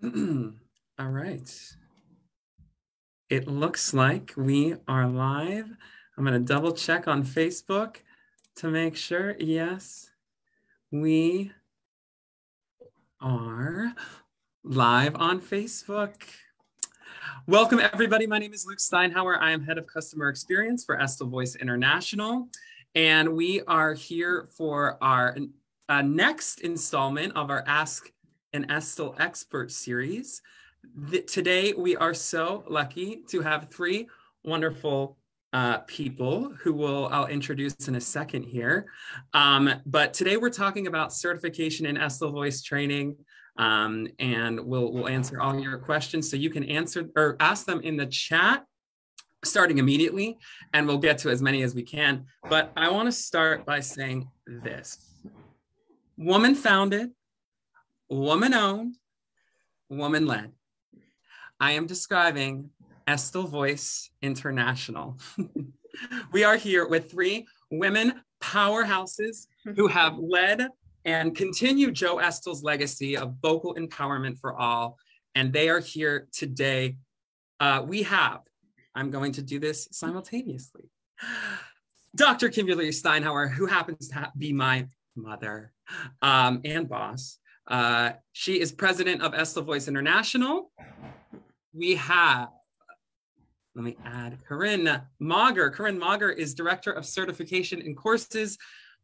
All right. It looks like we are live. I'm going to double check on Facebook to make sure. Yes, we are live on Facebook. Welcome, everybody. My name is Luke Steinhauer. I am Head of Customer Experience for Estill Voice International. And we are here for our next installment of our Ask an Estill Expert series. Today, we are so lucky to have three wonderful people who I'll introduce in a second here. But today we're talking about certification in Estill Voice training. And we'll answer all your questions. So you can answer or ask them in the chat starting immediately, and we'll get to as many as we can. But I want to start by saying this: woman founded, woman owned, woman led. I am describing Estill Voice International. We are here with three women powerhouses who have led and continue Joe Estill's legacy of vocal empowerment for all. And they are here today. I'm going to do this simultaneously. Dr. Kimberly Steinhauer, who happens to be my mother and boss. She is president of Estill Voice International. We have, let me add, Corinne Mauger. Corinne Mauger is director of certification and courses,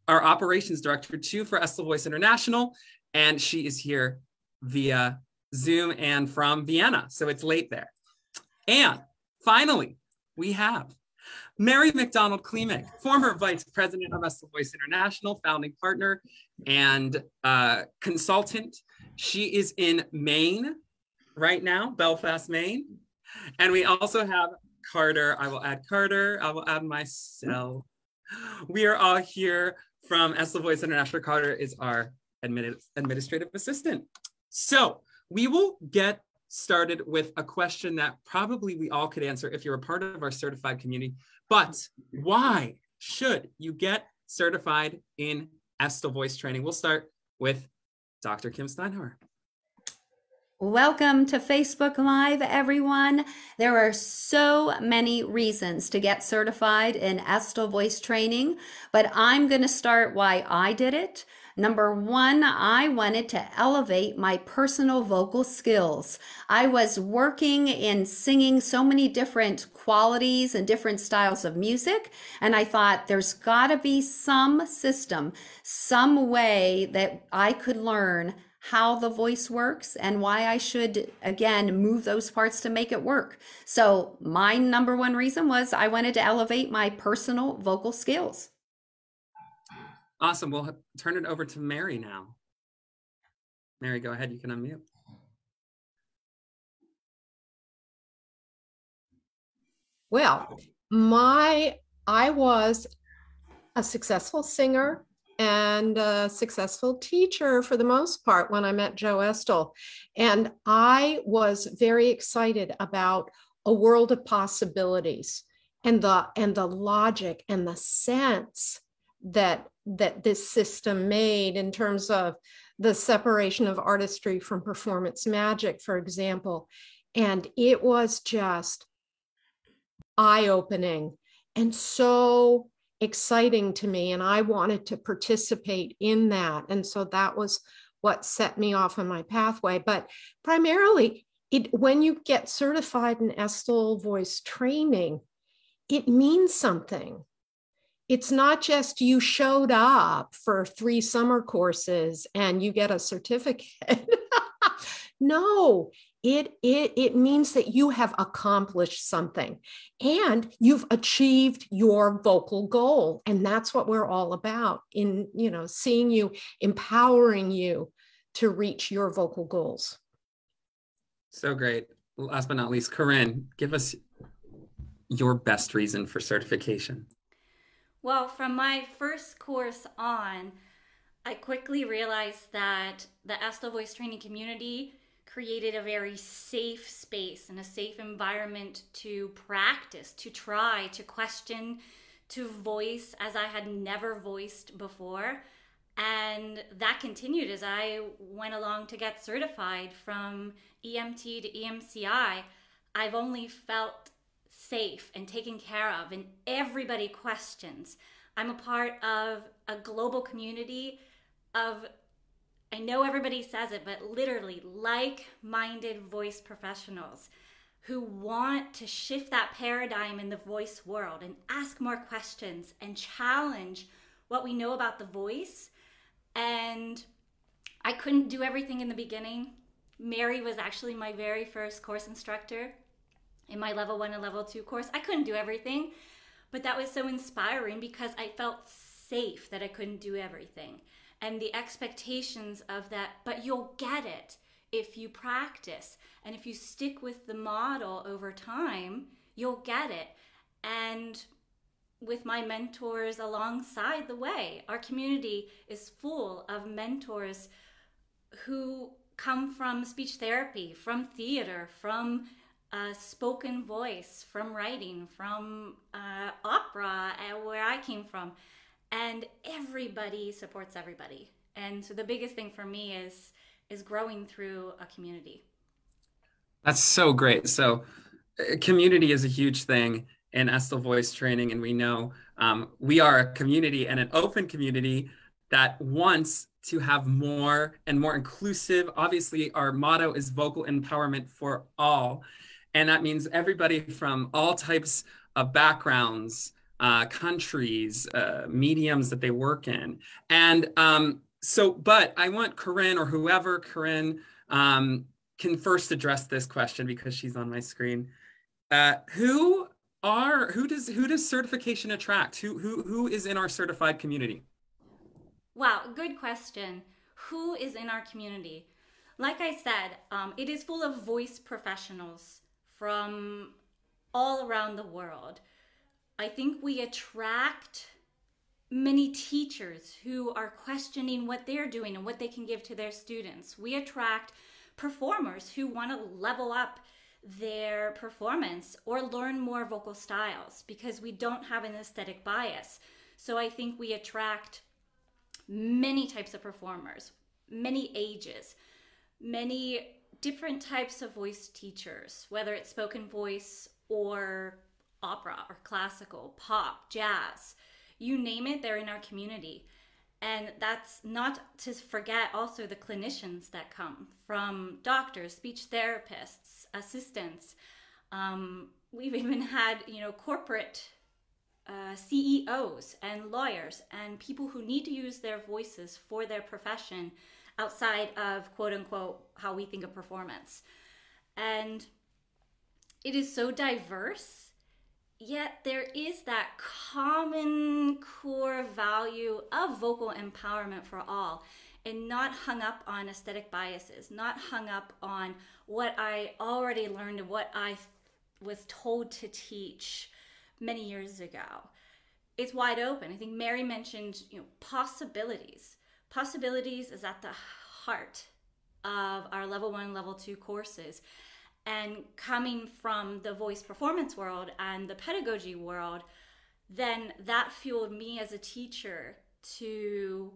our operations director too for Estill Voice International, and she is here via Zoom and from Vienna, so it's late there. And finally, we have Mary McDonald Klimek, former vice president of Estill Voice International, founding partner and consultant. She is in Maine right now, Belfast, Maine. And we also have Carter. I will add Carter. I will add myself. We are all here from Estill Voice International. Carter is our administrative assistant. So we will get started with a question that probably we all could answer if you're a part of our certified community. But why should you get certified in Estill Voice training? We'll start with Dr. Kim Steinhauer. Welcome to Facebook Live, everyone. There are so many reasons to get certified in Estill Voice training, but I'm going to start why I did it. Number one, I wanted to elevate my personal vocal skills. I was working in singing so many different qualities and different styles of music, and I thought there's got to be some system, some way that I could learn how the voice works and why I should, again, move those parts to make it work. So my number one reason was I wanted to elevate my personal vocal skills. Awesome. We'll turn it over to Mary now. Mary, go ahead. You can unmute. Well, I was a successful singer and a successful teacher for the most part when I met Joe Estill. And I was very excited about a world of possibilities and the logic and the sense that this system made in terms of the separation of artistry from performance magic, for example. And it was just eye-opening and so exciting to me, and I wanted to participate in that. And so that was what set me off on my pathway. But primarily, when you get certified in Estill Voice training, it means something. It's not just you showed up for 3 summer courses and you get a certificate. No, it means that you have accomplished something and you've achieved your vocal goal. And that's what we're all about in, seeing you, empowering you to reach your vocal goals. So great. Last but not least, Corinne, give us your best reason for certification. Well, from my first course on, I quickly realized that the Estill Voice training community created a very safe space and a safe environment to practice, to try, to question, to voice as I had never voiced before. And that continued as I went along to get certified from EMT to EMCI. I've only felt safe and taken care of, and everybody questions. I'm a part of a global community of, I know everybody says it, but literally like-minded voice professionals who want to shift that paradigm in the voice world and ask more questions and challenge what we know about the voice. And I couldn't do everything in the beginning. Mary was actually my very first course instructor in my level 1 and level 2 course. I couldn't do everything, but that was so inspiring because I felt safe that I couldn't do everything. And the expectations of that, but you'll get it if you practice. And if you stick with the model over time, you'll get it. And with my mentors alongside the way, our community is full of mentors who come from speech therapy, from theater, from spoken voice, from writing, from opera, where I came from. And everybody supports everybody. And so the biggest thing for me is growing through a community. That's so great. So community is a huge thing in Estill Voice Training. And we know we are a community and an open community that wants to have more and more inclusive. Obviously, our motto is vocal empowerment for all. And that means everybody from all types of backgrounds, countries, mediums that they work in. And but I want Corinne, or whoever, Corinne, can first address this question because she's on my screen. Who does certification attract? Who is in our certified community? Wow, good question. Who is in our community? Like I said, it is full of voice professionals from all around the world. I think we attract many teachers who are questioning what they're doing and what they can give to their students. We attract performers who want to level up their performance or learn more vocal styles because we don't have an aesthetic bias. So I think we attract many types of performers, many ages, many different types of voice teachers, whether it's spoken voice or opera or classical, pop, jazz, you name it, they're in our community. And that's not to forget also the clinicians that come from doctors, speech therapists, assistants. We've even had, corporate CEOs and lawyers and people who need to use their voices for their profession outside of quote unquote how we think of performance. And it is so diverse, yet there is that common core value of vocal empowerment for all, and not hung up on aesthetic biases, not hung up on what I already learned and what I was told to teach many years ago. It's wide open. I think Mary mentioned, possibilities. Possibilities is at the heart of our level 1, level 2 courses. And coming from the voice performance world and the pedagogy world, then that fueled me as a teacher to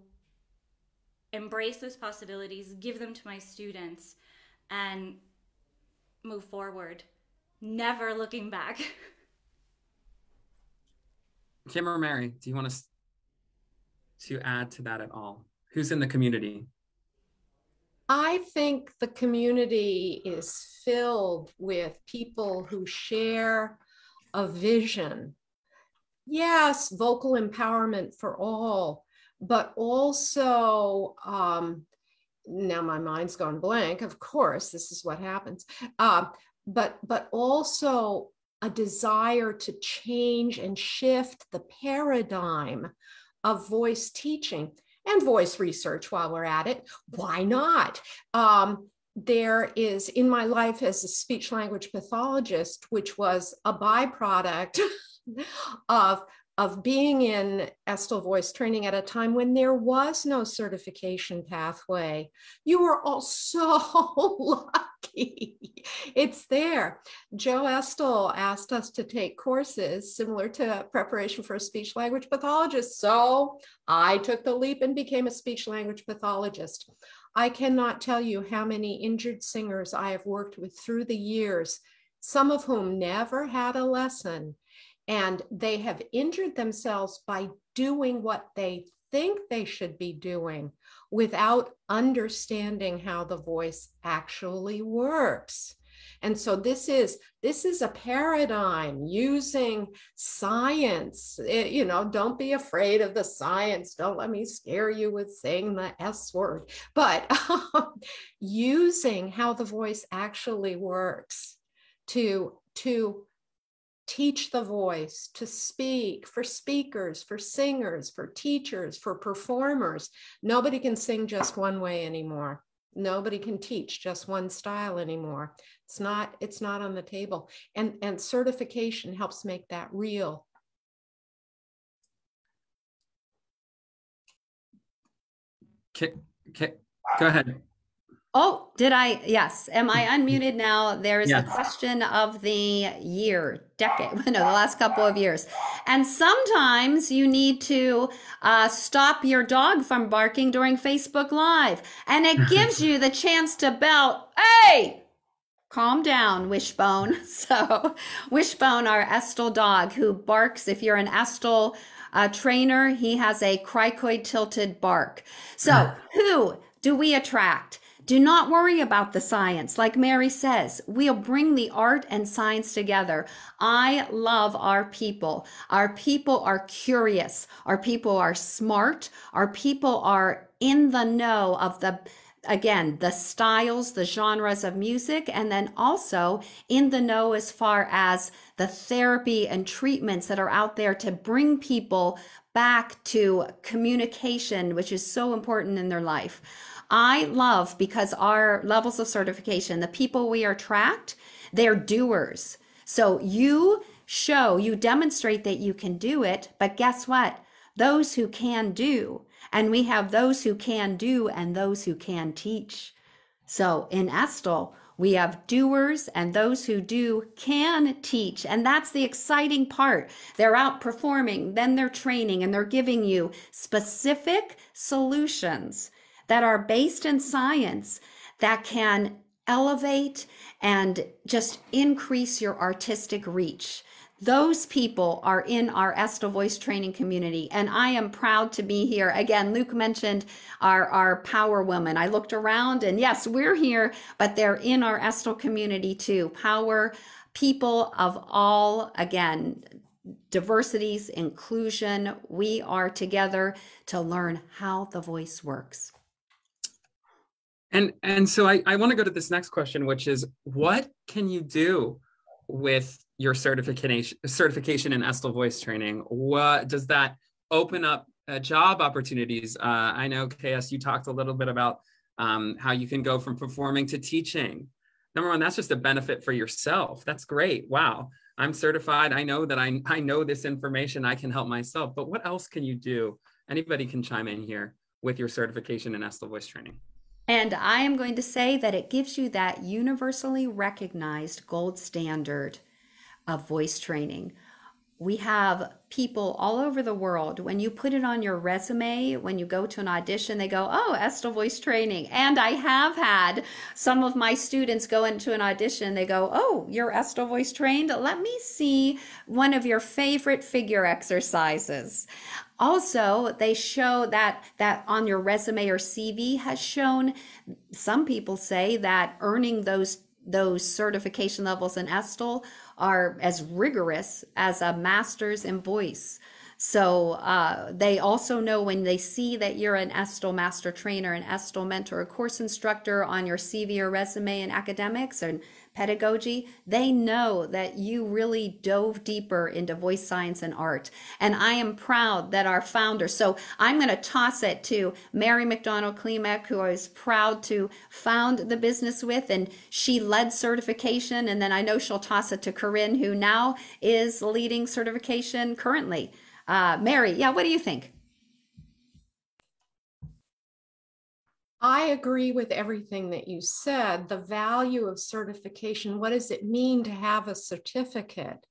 embrace those possibilities, give them to my students, and move forward, never looking back. Kim or Mary, do you want us to add to that at all? Who's in the community? I think the community is filled with people who share a vision. Yes, vocal empowerment for all, but also, now my mind's gone blank, of course, this is what happens, but also a desire to change and shift the paradigm of voice teaching and voice research while we're at it. Why not? There is, in my life as a speech language pathologist, which was a byproduct of of being in Estill voice training at a time when there was no certification pathway. You were all so lucky. It's there. Joe Estill asked us to take courses similar to preparation for a speech language pathologist. So I took the leap and became a speech language pathologist. I cannot tell you how many injured singers I have worked with through the years, some of whom never had a lesson. And they have injured themselves by doing what they think they should be doing without understanding how the voice actually works. And so this is a paradigm using science. Don't be afraid of the science. Don't let me scare you with saying the S word, but using how the voice actually works to teach the voice, to speak, for speakers, for singers, for teachers, for performers. Nobody can sing just one way anymore. Nobody can teach just one style anymore. It's not on the table. And certification helps make that real. Okay, go ahead. Oh, did I? Yes. Am I unmuted now? There is Yes. the question of the decade, no, the last couple of years. And sometimes you need to stop your dog from barking during Facebook Live. And it gives you the chance to bell, hey, calm down, Wishbone. So Wishbone, our Estill dog who barks, if you're an Estill trainer, he has a cricoid tilted bark. So who do we attract? Do not worry about the science. Like Mary says, we'll bring the art and science together. I love our people. Our people are curious. Our people are smart. Our people are in the know of the styles, the genres of music, and then also in the know as far as the therapy and treatments that are out there to bring people back to communication, which is so important in their life. I love, because our levels of certification, the people we attract, they're doers. So you demonstrate that you can do it, but guess what? Those who can do, and we have those who can do and those who can teach. So in Estill, we have doers, and those who do can teach. And that's the exciting part. They're out performing, then they're training, and they're giving you specific solutions that are based in science that can elevate and just increase your artistic reach. Those people are in our Estill voice training community, and I am proud to be here. Again, Luke mentioned our power women. I looked around, and yes, we're here, but they're in our Estill community too. Power people of all, again, diversities, inclusion. We are together to learn how the voice works. And so I want to go to this next question, which is, what can you do with your certification in Estill voice training? What does that open up job opportunities? I know, KS, you talked a little bit about how you can go from performing to teaching. Number one, that's just a benefit for yourself. That's great. Wow. I'm certified. I know that I know this information. I can help myself. But what else can you do? Anybody can chime in here with your certification in Estill voice training. And I am going to say that it gives you that universally recognized gold standard of voice training. We have people all over the world. When you put it on your resume, when you go to an audition, they go, oh, Estill voice training. And I have had some of my students go into an audition. They go, oh, you're Estill voice trained? Let me see one of your favorite figure exercises. Also, they show that on your resume or CV has shown, some people say that earning those certification levels in Estill are as rigorous as a master's in voice. So they also know when they see that you're an Estill master trainer, an Estill mentor, a course instructor on your CV or resume in academics and pedagogy, they know that you really dove deeper into voice science and art. And I am proud that our founder, so I'm going to toss it to Mary McDonald Klimek, who I was proud to found the business with, and she led certification. And then I know she'll toss it to Corinne, who now is leading certification currently. Mary, yeah, what do you think? I agree with everything that you said. The value of certification, what does it mean to have a certificate?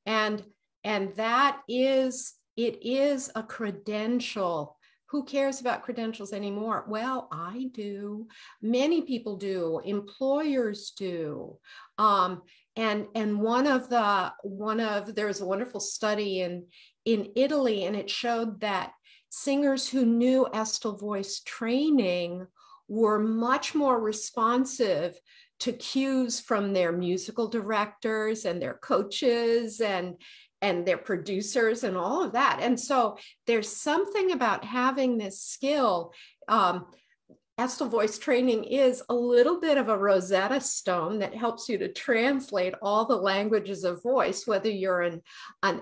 And that is, it is a credential. Who cares about credentials anymore? Well, I do. Many people do. Employers do. And there's a wonderful study in Italy, and it showed that singers who knew Estill voice training were much more responsive to cues from their musical directors and their coaches and their producers and all of that. And so there's something about having this skill. Estill voice training is a little bit of a Rosetta Stone that helps you to translate all the languages of voice, whether you're an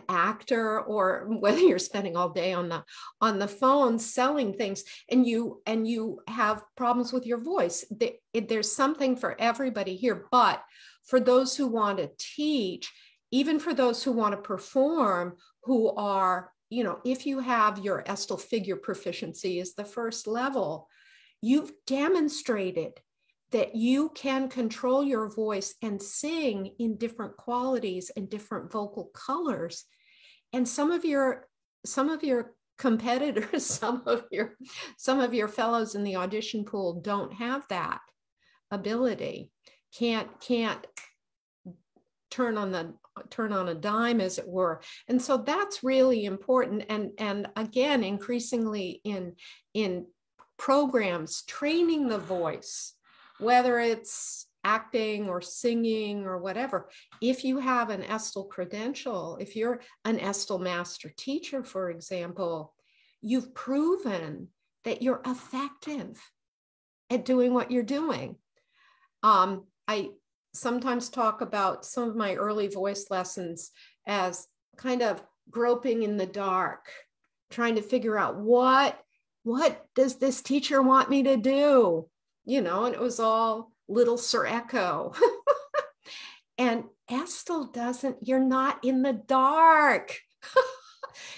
actor or whether you're spending all day on the phone selling things and you have problems with your voice. There's something for everybody here. But for those who want to teach, even for those who want to perform, who are, if you have your Estill figure proficiency is the first level, you've demonstrated that you can control your voice and sing in different qualities and different vocal colors. And some of your competitors, some of your fellows in the audition pool don't have that ability, can't turn on a dime, as it were. And so that's really important. And again, increasingly in programs, training the voice, whether it's acting or singing or whatever, if you have an Estill credential, if you're an Estill master teacher, for example, you've proven that you're effective at doing what you're doing. I sometimes talk about some of my early voice lessons as kind of groping in the dark, trying to figure out what does this teacher want me to do? And it was all little Sir Echo. And Estill you're not in the dark.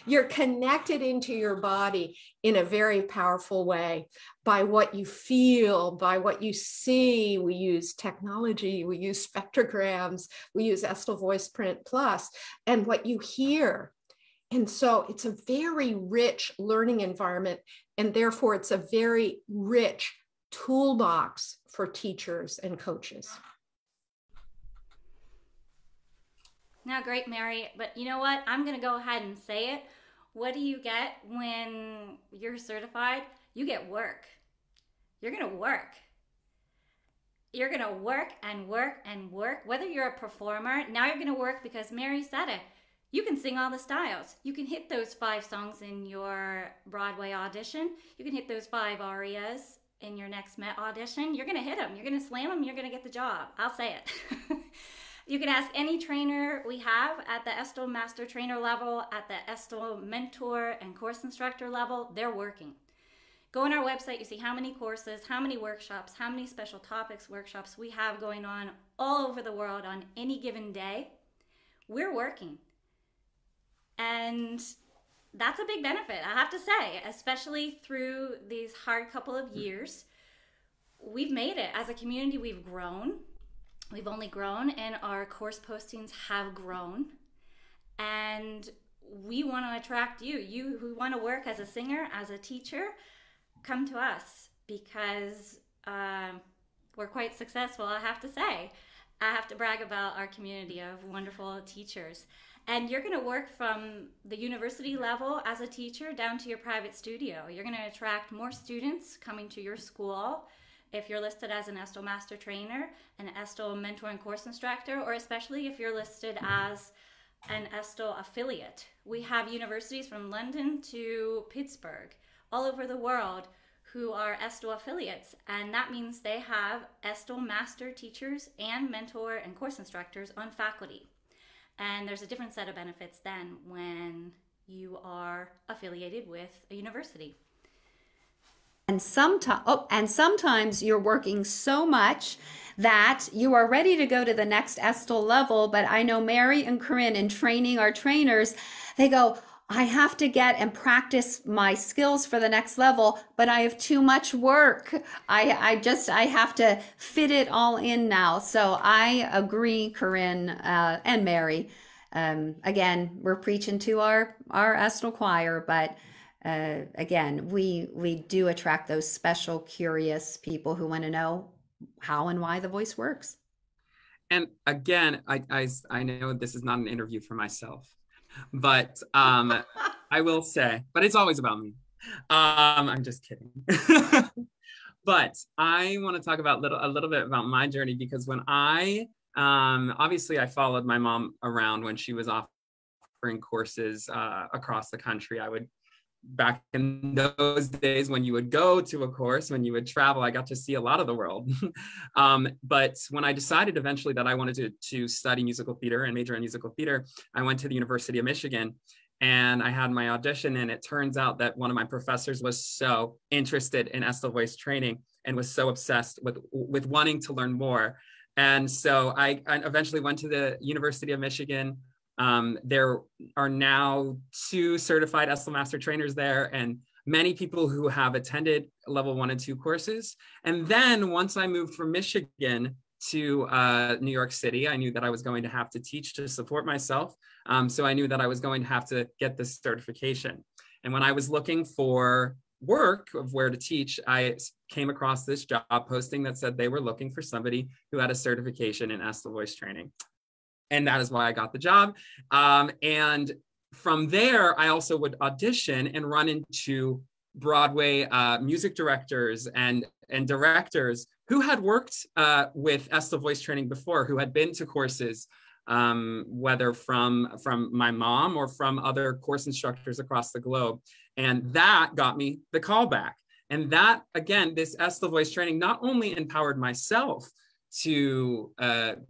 You're connected into your body in a very powerful way by what you feel, by what you see. We use technology, we use spectrograms, we use Estill Voice Print Plus, and what you hear. And so it's a very rich learning environment, and therefore it's a very rich toolbox for teachers and coaches. Now, great, Mary, but you know what? I'm going to go ahead and say it. What do you get when you're certified? You get work. You're going to work. You're going to work and work and work. Whether you're a performer, now you're going to work because Mary said it. You can sing all the styles. You can hit those 5 songs in your Broadway audition. You can hit those 5 arias in your next Met audition. You're going to hit them. You're going to slam them. You're going to get the job. I'll say it. You can ask any trainer we have at the Estill Master Trainer level, at the Estill Mentor and Course Instructor level. They're working. Go on our website. You see how many courses, how many workshops, how many special topics workshops we have going on all over the world on any given day. We're working. And that's a big benefit, I have to say, especially through these hard couple of years. We've made it. As a community, we've grown. We've only grown, and our course postings have grown. And we want to attract you. You who want to work as a singer, as a teacher, come to us because we're quite successful, I have to say. I have to brag about our community of wonderful teachers. And you're going to work from the university level as a teacher down to your private studio. You're going to attract more students coming to your school if you're listed as an Estill Master Trainer, an Estill Mentor and Course Instructor, or especially if you're listed as an Estill affiliate. We have universities from London to Pittsburgh, all over the world, who are Estill affiliates. And that means they have Estill Master Teachers and Mentor and Course Instructors on faculty. And there's a different set of benefits then when you are affiliated with a university. And sometimes you're working so much that you are ready to go to the next Estill level. But I know Mary and Corinne, in training our trainers, they go, I have to get and practice my skills for the next level, but I have too much work. I have to fit it all in now. So I agree, Corinne and Mary. Again, we're preaching to our Estill choir, but again, we do attract those special, curious people who want to know how and why the voice works. And again, I know this is not an interview for myself, but I will say, but it's always about me. I'm just kidding. But I want to talk about a little bit about my journey, because when obviously I followed my mom around when she was offering courses across the country. Back in those days when you would go to a course, when you would travel, I got to see a lot of the world. But when I decided eventually that I wanted to study musical theater and major in musical theater, I went to the University of Michigan and I had my audition, and it turns out that one of my professors was so interested in Estill voice training and was so obsessed with wanting to learn more. And so I eventually went to the University of Michigan. There are now 2 certified Estill Master trainers there, and many people who have attended level 1 and 2 courses. And then once I moved from Michigan to New York City, I knew that I was going to have to teach to support myself. So I knew that I was going to have to get this certification. And when I was looking for work of where to teach, I came across this job posting that said they were looking for somebody who had a certification in Estill voice training. And that is why I got the job. And from there, I also would audition and run into Broadway music directors and directors who had worked with Estill voice training before, who had been to courses, whether from my mom or from other course instructors across the globe. And that got me the call back. And that, again, this Estill voice training not only empowered myself to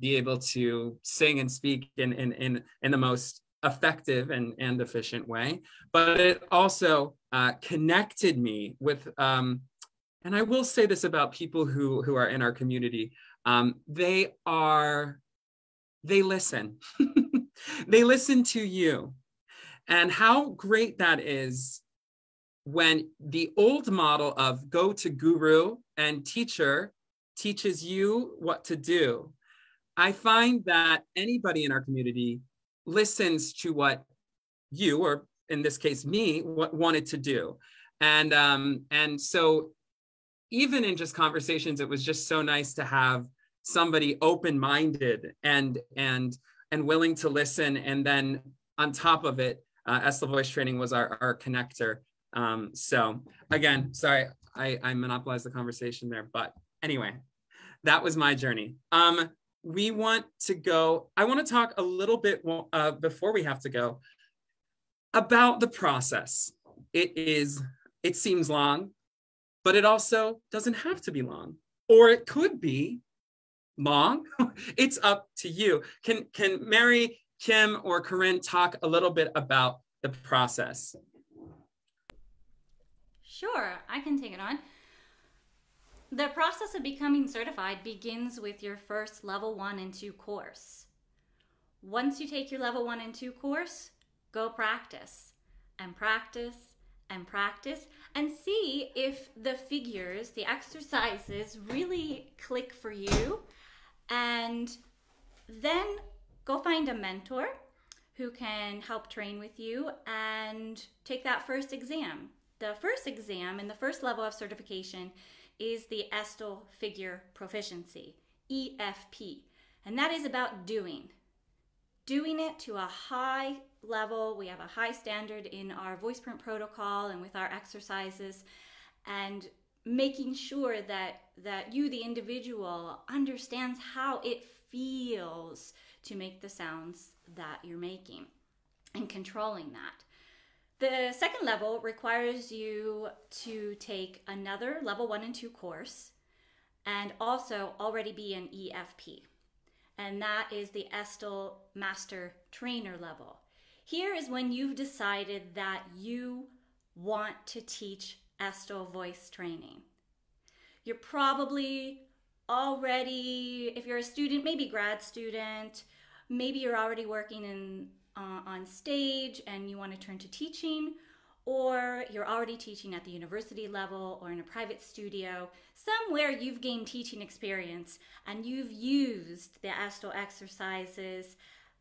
be able to sing and speak in the most effective and efficient way, but it also connected me with, and I will say this about people who are in our community, they listen. They listen to you. And how great that is when the old model of go to guru and teacher teaches you what to do. I find that anybody in our community listens to what you, or in this case me, wanted to do. And so even in just conversations, it was just so nice to have somebody open-minded and willing to listen. And then on top of it, Estill voice training was our connector. So again, sorry, I monopolized the conversation there, but anyway, that was my journey. I want to talk a little bit before we have to go about the process. It seems long, but it also doesn't have to be long, or it could be long. It's up to you. Can Mary, Kim, or Corinne talk a little bit about the process? Sure, I can take it on. The process of becoming certified begins with your first level 1 and 2 course. Once you take your level 1 and 2 course, go practice and practice and practice and see if the figures, the exercises really click for you. And then go find a mentor who can help train with you and take that first exam. The first exam and the first level of certification is the Estill Figure Proficiency, EFP. And that is about doing it to a high level. We have a high standard in our voice print protocol and with our exercises, and making sure that you, the individual, understands how it feels to make the sounds that you're making and controlling that. The second level requires you to take another level 1 and 2 course and also already be an EFP. And that is the Estill Master Trainer level. Here is when you've decided that you want to teach Estill voice training. You're probably already, if you're a student, maybe grad student, maybe you're already working in on stage and you want to turn to teaching, or you're already teaching at the university level or in a private studio, somewhere you've gained teaching experience and you've used the Estill exercises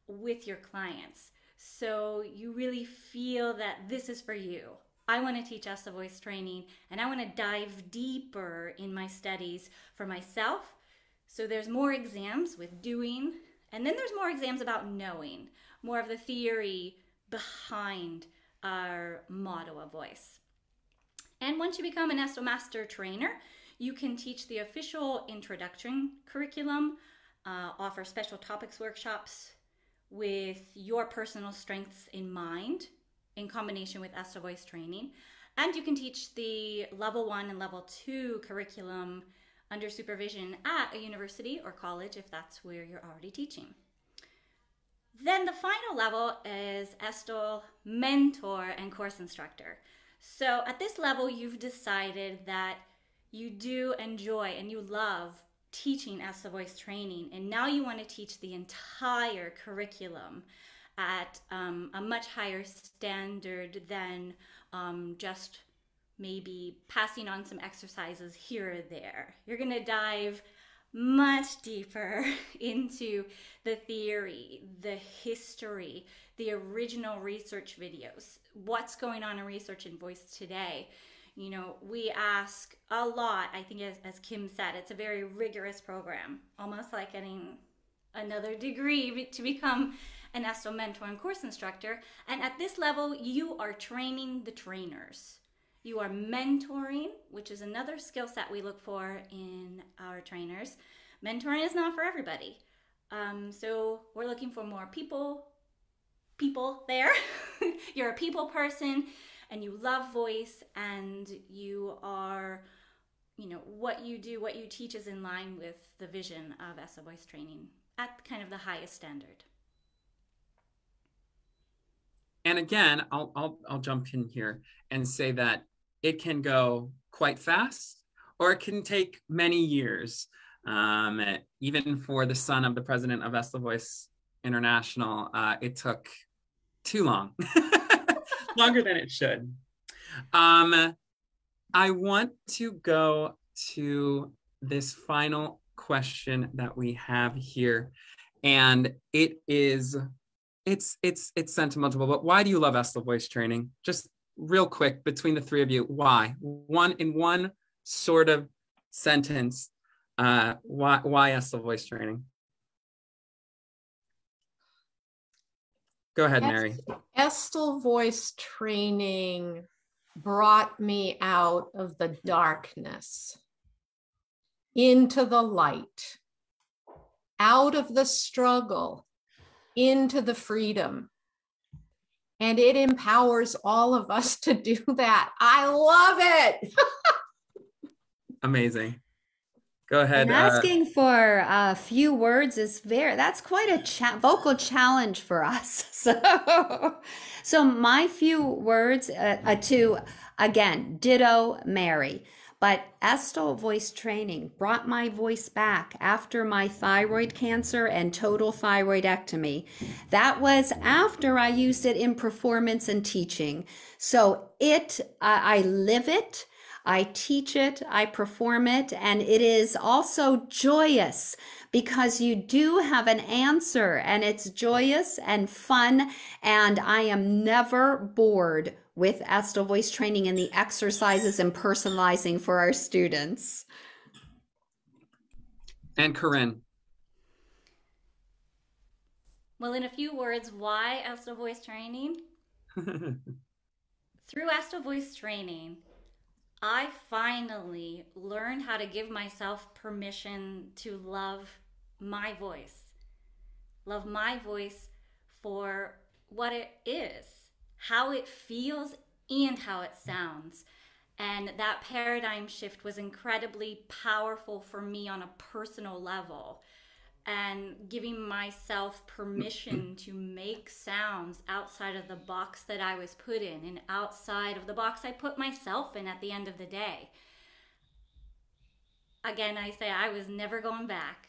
with your clients. So you really feel that this is for you. I want to teach Estill voice training and I want to dive deeper in my studies for myself. So there's more exams with doing, and then there's more exams about knowing, more of the theory behind our motto of voice. And once you become an Estill Master Trainer, you can teach the official introduction curriculum, offer special topics workshops with your personal strengths in mind in combination with Estill voice training. And you can teach the level 1 and level 2 curriculum under supervision at a university or college if that's where you're already teaching. Then the final level is Estill Mentor and Course Instructor. So at this level, you've decided that you do enjoy and you love teaching Estill voice training, and now you want to teach the entire curriculum at a much higher standard than just maybe passing on some exercises here or there. You're going to dive much deeper into the theory, the history, the original research videos, what's going on in research in voice today. You know, we ask a lot. I think as Kim said, it's a very rigorous program, almost like getting another degree to become an Estill mentor and course instructor. And at this level, you are training the trainers. You are mentoring, which is another skill set we look for in our trainers. Mentoring is not for everybody. So we're looking for more people there. You're a people person and you love voice, and you are, you know, what you do, what you teach is in line with the vision of Estill voice training at kind of the highest standard. And again, I'll jump in here and say that it can go quite fast, or it can take many years. Even for the son of the president of Estill Voice International, it took too long, longer than it should. I want to go to this final question that we have here, and it's sentimental, but why do you love Estill voice training? Just real quick, between the three of you, why? One sort of sentence, why Estill voice training? Go ahead, Mary. Estill voice training brought me out of the darkness into the light, out of the struggle into the freedom. And it empowers all of us to do that. I love it. Amazing. Go ahead. And asking for a few words that's quite a vocal challenge for us. So my few words to, again, ditto Mary. But Estill voice training brought my voice back after my thyroid cancer and total thyroidectomy. That was after I used it in performance and teaching. So I live it, I teach it, I perform it, and it is also joyous because you do have an answer, and it's joyous and fun, and I am never bored with Estill voice training and the exercises and personalizing for our students. And Corinne. Well, in a few words, why Estill voice training? Through Estill voice training, I finally learned how to give myself permission to love my voice for what it is, how it feels, and how it sounds. And that paradigm shift was incredibly powerful for me on a personal level, and giving myself permission to make sounds outside of the box that I was put in and outside of the box I put myself in at the end of the day. Again, I say I was never going back.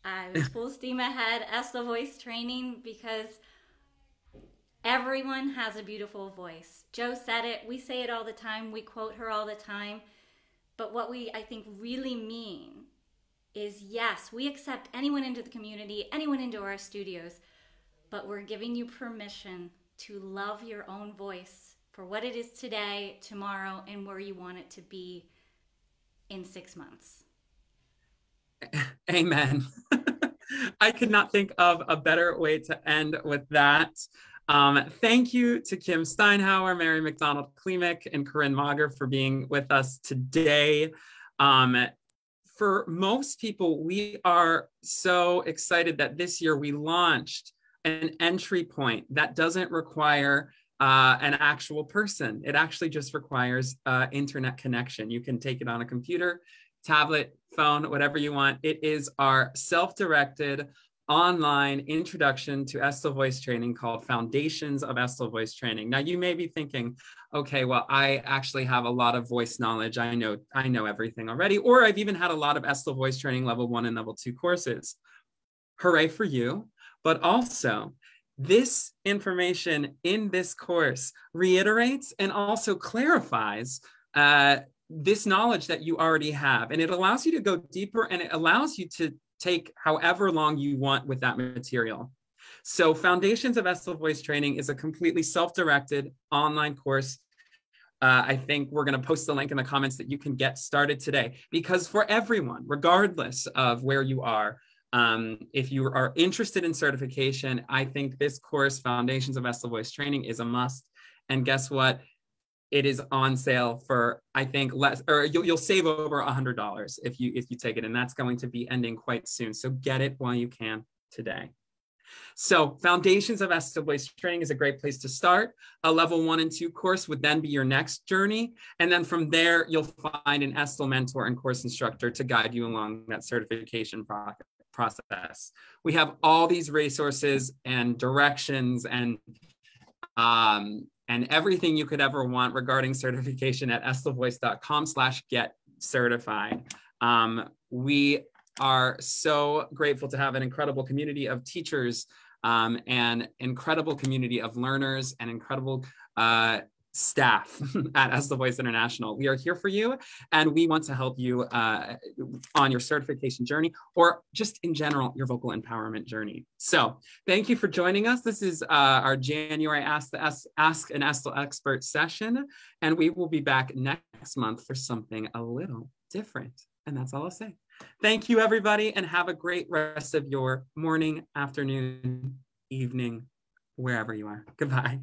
I was full steam ahead, Estill voice training, because Everyone has a beautiful voice. Jo said it. We say it all the time. We quote her all the time. But what we, I think, really mean is, yes, we accept anyone into the community, anyone into our studios, but we're giving you permission to love your own voice for what it is today, tomorrow, and where you want it to be in 6 months. Amen. I could not think of a better way to end with that. Thank you to Kim Steinhauer, Mary McDonald Klimek, and Corinne Mager for being with us today. For most people, we are so excited that this year we launched an entry point that doesn't require an actual person. It actually just requires internet connection. You can take it on a computer, tablet, phone, whatever you want. It is our self-directed online introduction to Estill voice training called Foundations of Estill Voice Training. Now you may be thinking, okay, well, I actually have a lot of voice knowledge. I know everything already, or I've even had a lot of Estill voice training level 1 and level 2 courses. Hooray for you. But also, this information in this course reiterates and also clarifies this knowledge that you already have. And it allows you to go deeper, and it allows you to take however long you want with that material. So Foundations of Estill Voice Training is a completely self-directed online course. I think we're going to post the link in the comments that you can get started today, because for everyone, regardless of where you are, if you are interested in certification, I think this course, Foundations of Estill Voice Training, is a must. And guess what? It is on sale for, I think, less, or you'll save over $100 if you take it, and that's going to be ending quite soon. So get it while you can today. So Foundations of Estill Voice Training is a great place to start. A level 1 and 2 course would then be your next journey. And then from there, you'll find an Estill mentor and course instructor to guide you along that certification process. We have all these resources and directions and everything you could ever want regarding certification at estillvoice.com/get-certified. We are so grateful to have an incredible community of teachers, and incredible community of learners, and incredible staff at Estill Voice International. We are here for you, and we want to help you on your certification journey, or just in general, your vocal empowerment journey. So thank you for joining us. This is our January Ask an Estill Expert session, and we will be back next month for something a little different. And that's all I'll say. Thank you, everybody, and have a great rest of your morning, afternoon, evening, wherever you are. Goodbye.